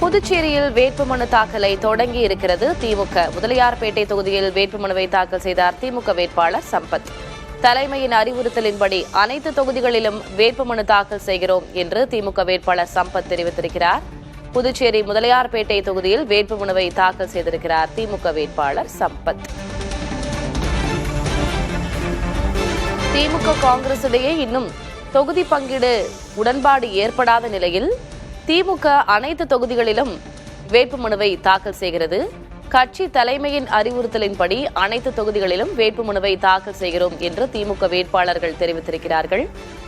புதுச்சேரியில் வேட்புமனு தாக்கலை தொடங்கி இருக்கிறது திமுக. முதலியார்பேட்டை தொகுதியில் வேட்புமனுவை தாக்கல் செய்தார் திமுக வேட்பாளர் சம்பத். தலைமையின் அறிவுறுத்தலின்படி அனைத்து தொகுதிகளிலும் வேட்புமனு தாக்கல் செய்கிறோம் என்று திமுக வேட்பாளர் சம்பத் தெரிவித்திருக்கிறார். புதுச்சேரி முதலியார்பேட்டை தொகுதியில் வேட்புமனுவை தாக்கல் செய்திருக்கிறார் திமுக வேட்பாளர் சம்பத். திமுக காங்கிரஸ் இடையே இன்னும் தொகுதி பங்கீடு உடன்பாடு ஏற்படாத நிலையில் திமுக அனைத்து தொகுதிகளிலும் வேட்புமனுவை தாக்கல் செய்கிறது. கட்சி தலைமையின் அறிவுறுத்தலின்படி அனைத்து தொகுதிகளிலும் வேட்புமனுவை தாக்கல் செய்கிறோம் என்று திமுக வேட்பாளர்கள் தெரிவித்திருக்கிறார்கள்.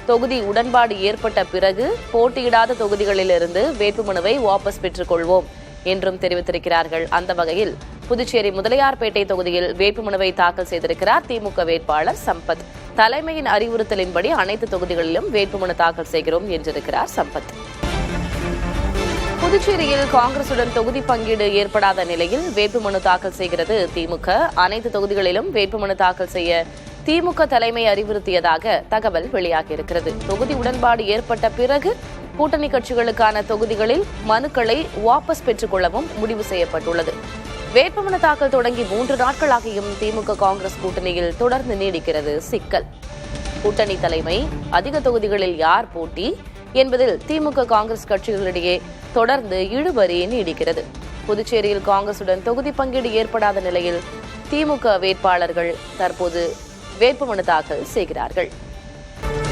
தொகுதி உடன்பாடு ஏற்பட்ட பிறகு போட்டியிடாத தொகுதிகளிலிருந்து வேட்புமனுவை வாபஸ் பெற்றுக் கொள்வோம் என்றும் தெரிவித்திருக்கிறார்கள். அந்த வகையில் புதுச்சேரி முதலியார்பேட்டை தொகுதியில் வேட்புமனுவை தாக்கல் செய்திருக்கிறார் திமுக வேட்பாளர் சம்பத். தலைமையின் அறிவுறுத்தலின்படி அனைத்து தொகுதிகளிலும் வேட்புமனு தாக்கல் செய்கிறோம் என்றிருக்கிறார் சம்பத். புதுச்சேரியில் காங்கிரசுடன் தொகுதி பங்கீடு ஏற்படாத நிலையில் வேட்புமனு தாக்கல் செய்கிறது திமுக. அனைத்து தொகுதிகளிலும் வேட்புமனு தாக்கல் செய்ய திமுக தலைமை அறிவுறுத்தியதாக தகவல் வெளியாகியிருக்கிறது. தொகுதி உடன்பாடு ஏற்பட்ட பிறகு கூட்டணி கட்சிகளுக்கான தொகுதிகளில் மனுக்களை வாபஸ் பெற்றுக் கொள்ளவும் முடிவு செய்யப்பட்டுள்ளது. வேட்புமனு தாக்கல் தொடங்கி 3 நாட்களாகியும் திமுக காங்கிரஸ் கூட்டணியில் தொடர்ந்து நீடிக்கிறது சிக்கல். கூட்டணி தலைமை, அதிக தொகுதிகளில் யார் போட்டி என்பதில் திமுக காங்கிரஸ் கட்சிகளிடையே தொடர்ந்து இழுபறி நீடிக்கிறது. புதுச்சேரியில் காங்கிரசுடன் தொகுதி பங்கீடு ஏற்படாத நிலையில் திமுக வேட்பாளர்கள் தற்போது வேட்புமனு தாக்கல் செய்கிறார்கள்.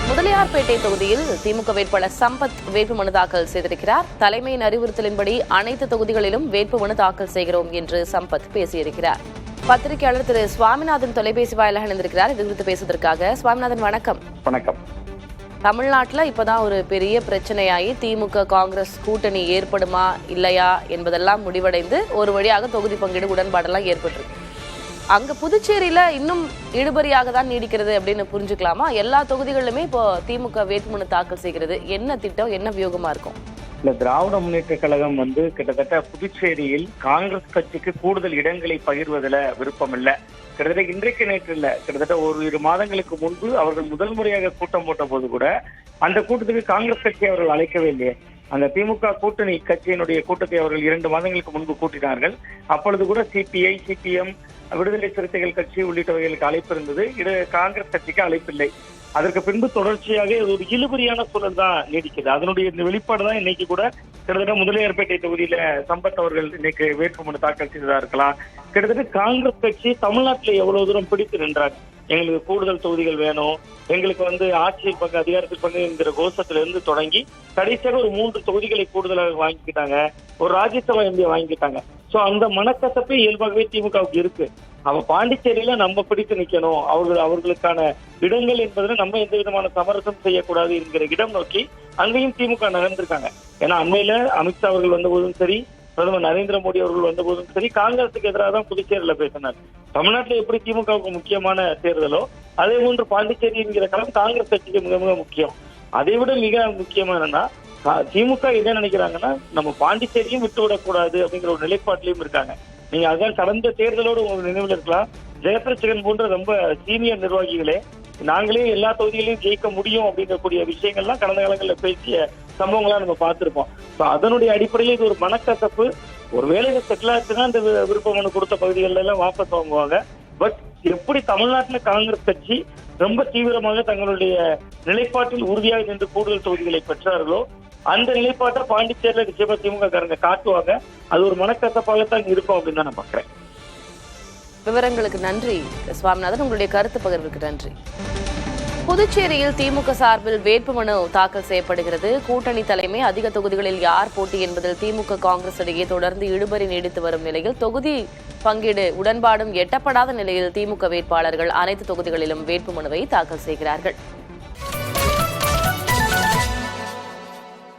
முதலியார்பேட்டை தொகுதியில் திமுக வேட்பாளர் சம்பத் வேட்புமனு தாக்கல் செய்திருக்கிறார். தலைமையின் அறிவுறுத்தலின்படி அனைத்து தொகுதிகளிலும் வேட்புமனு தாக்கல் செய்கிறோம் என்று சம்பத் பேசியிருக்கிறார். பத்திரிகையாளர் திரு சுவாமிநாதன் தொலைபேசி வாயிலாக இணைந்திருக்கிறார். இது குறித்து பேசுவதற்காக. சுவாமிநாதன், வணக்கம். வணக்கம். தமிழ்நாட்டில் இப்பதான் ஒரு பெரிய பிரச்சனையாகி திமுக காங்கிரஸ் கூட்டணி ஏற்படுமா இல்லையா என்பதெல்லாம் முடிவடைந்து ஒரு வழியாக தொகுதி பங்கீடு உடன்பாடெல்லாம் ஏற்பட்டிருக்கு. அங்க புதுச்சேரியில இன்னும் இழுபறியாக தான் நீடிக்கிறது அப்படின்னு புரிஞ்சுக்கலாமா? எல்லா தொகுதிகளிலுமே இப்போ திமுக வேட்புமனு தாக்கல் செய்கிறது. என்ன திட்டம், என்ன வியூகமா இருக்கும்? இல்ல, திராவிட முன்னேற்ற கழகம் கிட்டத்தட்ட புதுச்சேரியில் காங்கிரஸ் கட்சிக்கு கூடுதல் இடங்களை பகிர்வதில் விருப்பம் இல்லை. கிட்டத்தட்ட இன்றைக்கு நேற்று இல்ல, கிட்டத்தட்ட 1-2 மாதங்களுக்கு முன்பு அவர்கள் முதல் முறையாக கூட்டம் போட்ட போது கூட அந்த கூட்டத்துக்கு காங்கிரஸ் கட்சியை அவர்கள் அழைக்கவே இல்லையே. அந்த திமுக கூட்டணி கட்சியினுடைய கூட்டத்தை அவர்கள் 2 மாதங்களுக்கு முன்பு கூட்டினார்கள். அப்பொழுது கூட சிபிஐ, சிபிஎம், விடுதலை சிறுத்தைகள் கட்சி உள்ளிட்டவைகளுக்கு அழைப்பு இருந்தது. இது காங்கிரஸ் கட்சிக்கு அழைப்பில்லை. அதற்கு பின்பு தொடர்ச்சியாக ஒரு இழுபறியான சூழல் தான் நீடிக்குது. அதனுடைய இந்த வெளிப்பாடு தான் இன்னைக்கு கூட கிட்டத்தட்ட முதலியார்பேட்டை தொகுதியில சம்பத் அவர்கள் இன்னைக்கு வேட்புமனு தாக்கல் செய்ததா இருக்கலாம். கிட்டத்தட்ட காங்கிரஸ் கட்சி தமிழ்நாட்டில் எவ்வளவு தூரம் பிடித்து நின்றாங்க. எங்களுக்கு கூடுதல் தொகுதிகள் வேணும், எங்களுக்கு ஆட்சியில் பங்கு, அதிகாரத்தில் பங்கு என்கிற கோஷத்திலிருந்து தொடங்கி கடைசியாக ஒரு 3 தொகுதிகளை கூடுதலாக வாங்கிக்கிட்டாங்க. ஒரு ராஜ்யசபா எம்பியை வாங்கிக்கிட்டாங்க. சோ அந்த மனக்கசப்பே இயல்பாகவே திமுகவுக்கு இருக்கு. அவன் பாண்டிச்சேரியில நம்ம பிடித்து நிக்கணும், அவர்களுக்கான இடங்கள் என்பதுல நம்ம எந்த விதமான சமரசம் செய்யக்கூடாது என்கிற இடம் நோக்கி அங்கேயும் திமுக நகர்ந்திருக்காங்க. ஏன்னா அண்மையில அமித்ஷா அவர்கள் வந்த போதும் சரி, பிரதமர் நரேந்திர மோடி அவர்கள் வந்த போதும் சரி, காங்கிரசுக்கு எதிராக தான் புதுச்சேரியில பேசினார். தமிழ்நாட்டில் எப்படி திமுகவுக்கு முக்கியமான தேர்தலோ அதே போன்று பாண்டிச்சேரி என்கிற களம் காங்கிரஸ் கட்சிக்கு மிக மிக முக்கியம். அதை விட மிக முக்கியமா என்னன்னா, திமுக என்ன நினைக்கிறாங்கன்னா, நம்ம பாண்டிச்சேரியும் விட்டுவிடக்கூடாது அப்படிங்கிற ஒரு நிலைப்பாட்டிலையும் இருக்காங்க. நீங்க அதான் கடந்த தேர்தலோடு உங்களுக்கு நினைவில் இருக்கலாம், ஜெயபிரசகன் போன்ற ரொம்ப சீனியர் நிர்வாகிகளே நாங்களே எல்லா தொகுதிகளையும் ஜெயிக்க முடியும் அப்படிங்கக்கூடிய விஷயங்கள்லாம் கடந்த காலங்களில் பேசிய சம்பவங்களா நம்ம பார்த்திருப்போம். அதனுடைய அடிப்படையில் இது ஒரு மனக்கசப்பு. ஒருவேளை இது செட்டில் ஆச்சுன்னா இந்த விருப்ப மனு கொடுத்த பகுதிகளில் எல்லாம் வாபஸ் வாங்குவாங்க. பட் எப்படி தமிழ்நாட்டில் காங்கிரஸ் கட்சி ரொம்ப தீவிரமாக தங்களுடைய நிலைப்பாட்டில் உறுதியாக நின்று கூடுதல் தொகுதிகளை பெற்றார்களோ அந்த நிலைப்பாட்டை பாண்டிச்சேரியில நிச்சயமா திமுக காரங்க காட்டுவாங்க. அது ஒரு மனக்கசப்பாகத்தான் இருக்கும் அப்படின்னு தான் நான் பாக்குறேன். விவரங்களுக்கு நன்றி சுவாமிநாதன். உங்களுடைய கருத்து பகிர்வுக்கு நன்றி. புதுச்சேரியில் திமுக சார்பில் வேட்புமனு தாக்கல் செய்யப்படுகிறது. கூட்டணி தலைமை, அதிக தொகுதிகளில் யார் போட்டி என்பதில் திமுக காங்கிரஸ் இடையே தொடர்ந்து இழுபறி நீடித்து வரும் நிலையில் தொகுதி பங்கீடு உடன்பாடும் எட்டப்படாத நிலையில் திமுக வேட்பாளர்கள் அனைத்து தொகுதிகளிலும் வேட்புமனுவை தாக்கல் செய்கிறார்கள்.